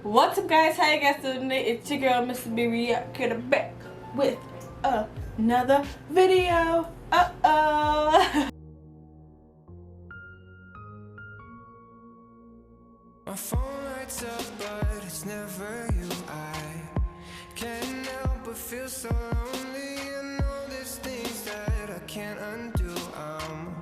What's up, guys? How you guys doing today? It's your girl, Missy Reacting back with another video. My phone lights up, but it's never you. I can't help but feel so lonely. I know there's things that I can't undo. I'm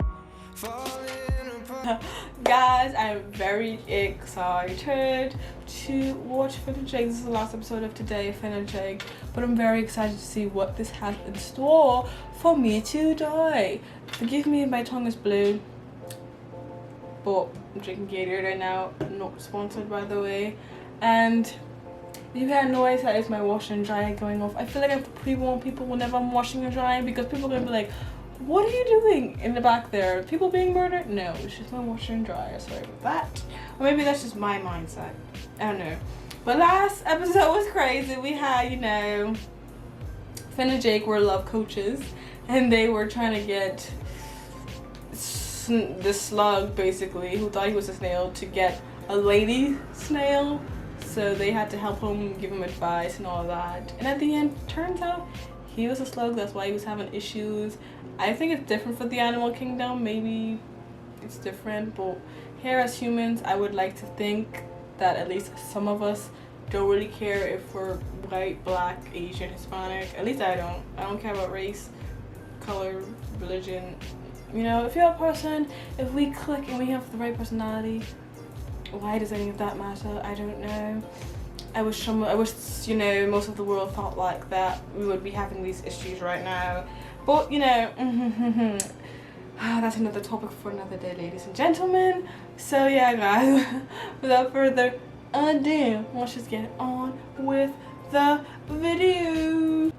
falling apart. Guys, I'm very excited to watch Finn and Jake. This is the last episode of today, Finn and Jake, but I'm very excited to see what this has in store for me today. Forgive me if my tongue is blue, but I'm drinking Gatorade right now, not sponsored by the way. And you had noise, that is my washer and dryer going off. I feel like I have to pre-warn people whenever I'm washing and drying, because people are gonna be like, what are you doing in the back there? People being murdered? No, it's just my washer and dryer. Sorry about that. Or maybe that's just my mindset. I don't know. But last episode was crazy. We had, you know, Finn and Jake were love coaches, and they were trying to get the slug, basically, who thought he was a snail, to get a lady snail. So they had to help him, give him advice and all that. And at the end, turns out he was a slug. That's why he was having issues. I think it's different for the animal kingdom. Maybe it's different, but here as humans, I would like to think that at least some of us don't really care if we're white, black, Asian, Hispanic. At least I don't. I don't care about race, color, religion. You know, if you're a person, if we click and we have the right personality, why does any of that matter? I don't know. I wish, you know, most of the world thought like that. We would be having these issues right now. But, you know, that's another topic for another day, ladies and gentlemen. So, yeah, guys, without further ado, let's just get on with the video.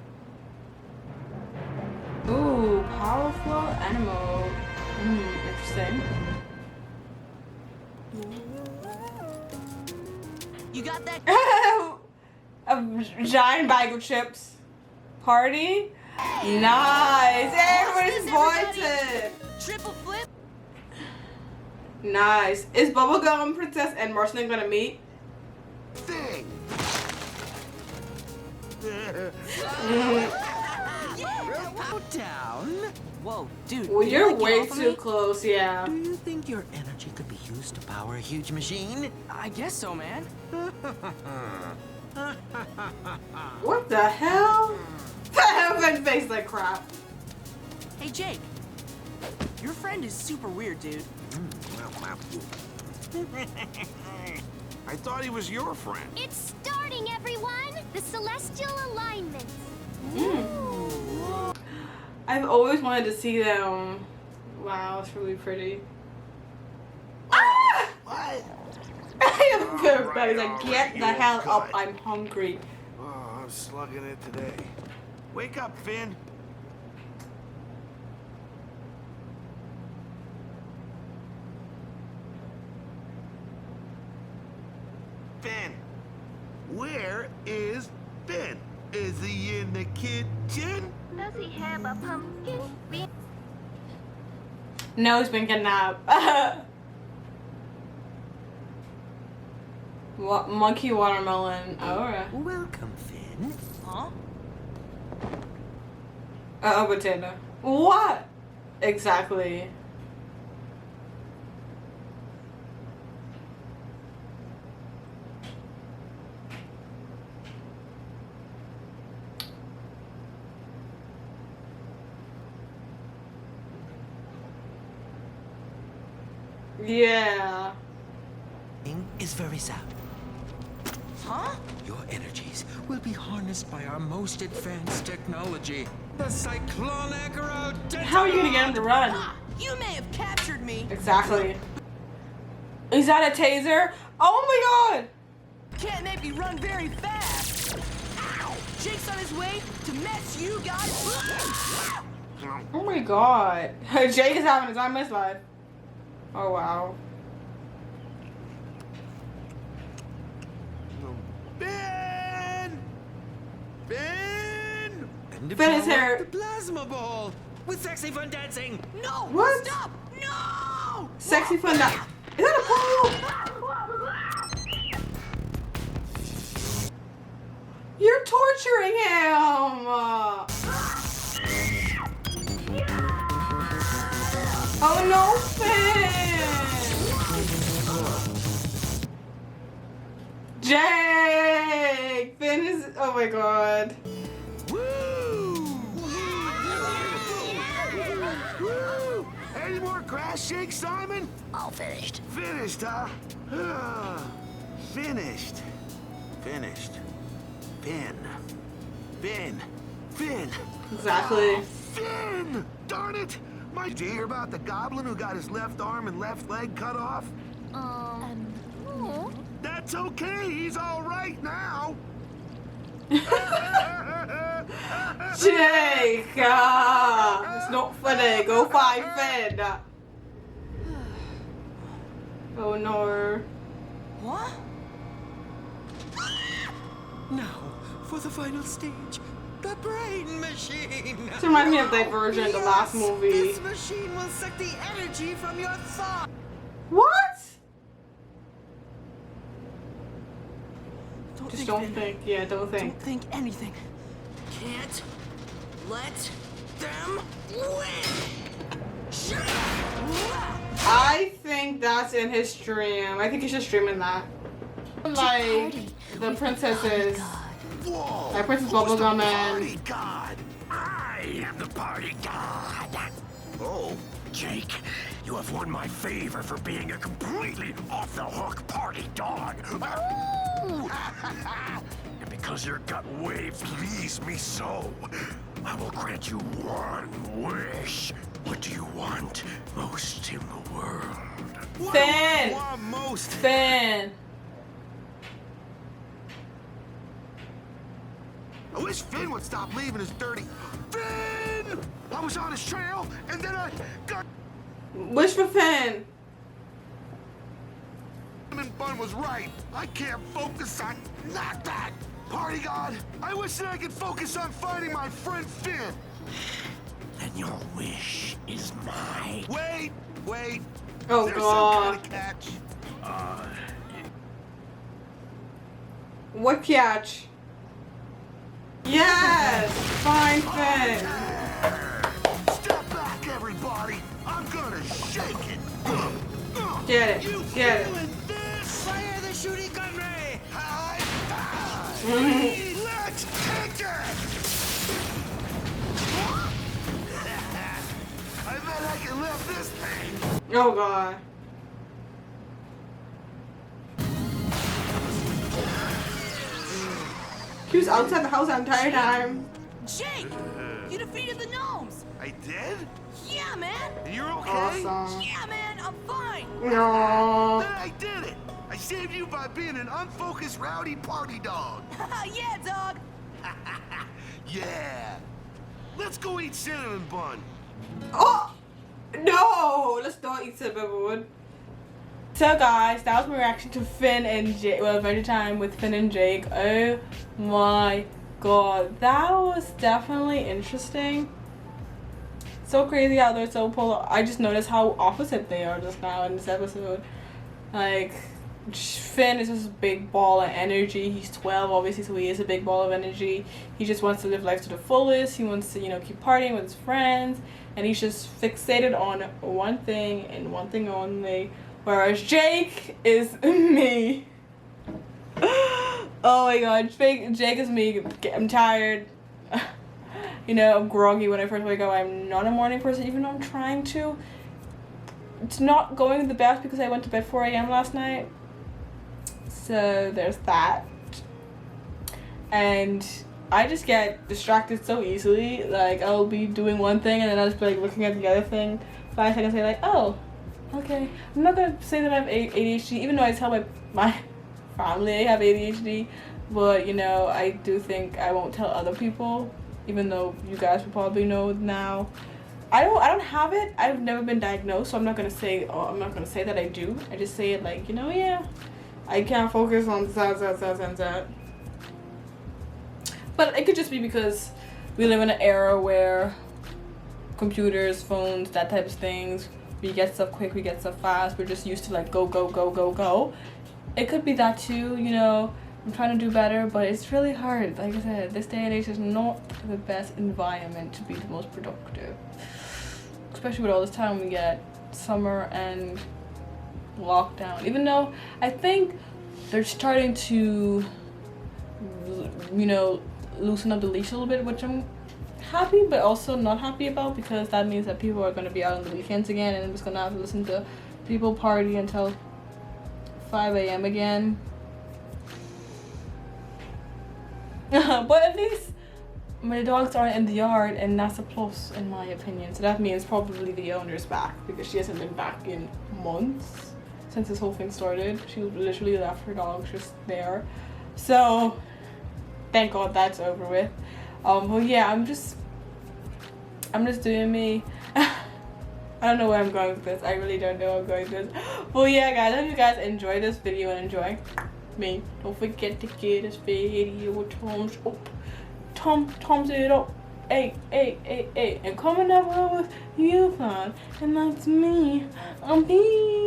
Ooh, powerful animal. Interesting. You got that? A giant bag of chips. Party? Nice. Everybody's pointed. Triple flip. Nice. Is Bubblegum Princess and Marceline gonna meet? Thing. Down. Whoa, dude. Well, you're like way off of too me? close, yeah. Do you think your energy could be used to power a huge machine? I guess so, man. What the hell? My face like crap. Hey, Jake. Your friend is super weird, dude. I thought he was your friend. It's starting, everyone! The celestial alignment. I've always wanted to see them. Wow, it's really pretty. What? I am very bad. He's like, All get right, the hell you're up, cut. I'm hungry. Oh, I'm slugging it today. Wake up, Finn. Finn. Where is Finn? Is he in the kitchen? Does he have a pumpkin? No, he's been kidnapped. What monkey watermelon? Alright. Welcome, Finn. Huh? Potato. What? Exactly. Yeah. Is very sad. Huh? Your energies will be harnessed by our most advanced technology, the cyclonic rotation. How are you gonna get him to run? Ha! You may have captured me. Exactly. Is that a taser? Oh my god! Can't make me run very fast. Ow! Jake's on his way to mess you guys up. Oh my god. Jake is having his time of his life. Oh wow. Finn! Finn! And Finn is here. the plasma ball with sexy fun dancing. No! What? Stop! No! Sexy fun. Is that a pole? torturing him. Oh no, Finn! Jake! Finn is, oh my god. Woo! Woo! Any more grass shakes, Simon? All finished. Finished, huh? Finished. Finished. Finn. Finn. Finn. Exactly. Finn! Darn it! Did you hear about the goblin who got his left arm and left leg cut off? No. That's okay, he's all right now. Jake! It's not funny. Go find Finn. Oh no. What? Now, for the final stage, the brain machine. This reminds me of Divergent, the last movie. This machine will suck the energy from your thought. What? Just don't Finn. think. Yeah, don't think. Don't think anything. Can't let them win. Shut up. I think that's in his stream. I think he's just streaming that. Like the princesses. Whoa! Like Princess Who's the Bubblegum party and god? I am the party god. Oh, Jake, you have won my favor for being a completely off-the-hook party dog. And because your gut wave pleased me so, I will grant you one wish. What do you want most in the world? Finn. what most? Finn. I wish Finn would stop leaving his dirty. Finn! I was on his trail, and then I got Wish for Finn. him and Bun was right. I can't focus on not that. Party god, I wish that I could focus on finding my friend Finn. Then your wish is mine. Wait. Oh There's some god. kind of catch. What catch? Yes! Find Finn. Step back, everybody. I'm gonna shake it. Get You it. Get it. feeling this? Fire the shooting gun ray. High five. Mhm. Let's kick it. I bet I can lift this thing. Oh god. He was outside the house the entire time. Jake, you defeated the gnomes. I did? Yeah, man. You're okay? Awesome. Yeah, man. I'm fine. No. Then I did it. I saved you by being an unfocused, rowdy party dog. Yeah, dog. Yeah. Let's go eat cinnamon bun. Oh! No! Let's not eat cinnamon wood. So guys, that was my reaction to Finn and Jake. Well, Adventure Time with Finn and Jake. Oh my god. That was definitely interesting. So crazy how they're so polar. I just noticed how opposite they are just now in this episode. Like, Finn is just a big ball of energy. He's 12 obviously, so he is a big ball of energy. He just wants to live life to the fullest. He wants to, you know, keep partying with his friends. And he's just fixated on one thing and one thing only. Whereas Jake is me. Oh my god, Jake is me. I'm tired. You know, I'm groggy when I first wake up. I'm not a morning person, even though I'm trying to. It's not going the best because I went to bed 4 a.m. last night. So there's that. And I just get distracted so easily. Like, I'll be doing one thing and then I'll just be like looking at the other thing. 5 seconds later, like, oh, okay. I'm not gonna say that I have ADHD, even though I tell my family I have ADHD. But, you know, I do think I won't tell other people, even though you guys will probably know now. I don't have it. I've never been diagnosed, so I'm not gonna say that I do. I just say it like, you know, yeah, I can't focus on that. But it could just be because we live in an era where computers, phones, that type of things, we get stuff quick, we get stuff fast. We're just used to like go. It could be that too, you know. I'm trying to do better, but it's really hard. Like I said, this day and age is not the best environment to be the most productive. Especially with all this time we get summer and lockdown. Even though I think they're starting to, you know, loosen up the leash a little bit, which I'm happy but also not happy about, because that means that people are going to be out on the weekends again, and I'm just going to have to listen to people party until 5 a.m. again. But at least my dogs aren't in the yard, and that's a plus in my opinion. So that means probably the owner's back, because she hasn't been back in months since this whole thing started. She literally left her dogs just there. So thank God that's over with. But yeah, I'm just doing me. I don't know where I'm going with this. I really don't know where I'm going with this. But yeah, guys, I hope you guys enjoy this video and enjoy me. Don't forget to give this video a thumbs up. Thumbs it up. Hey. And comment down below if you thought, and that's me. I'm here.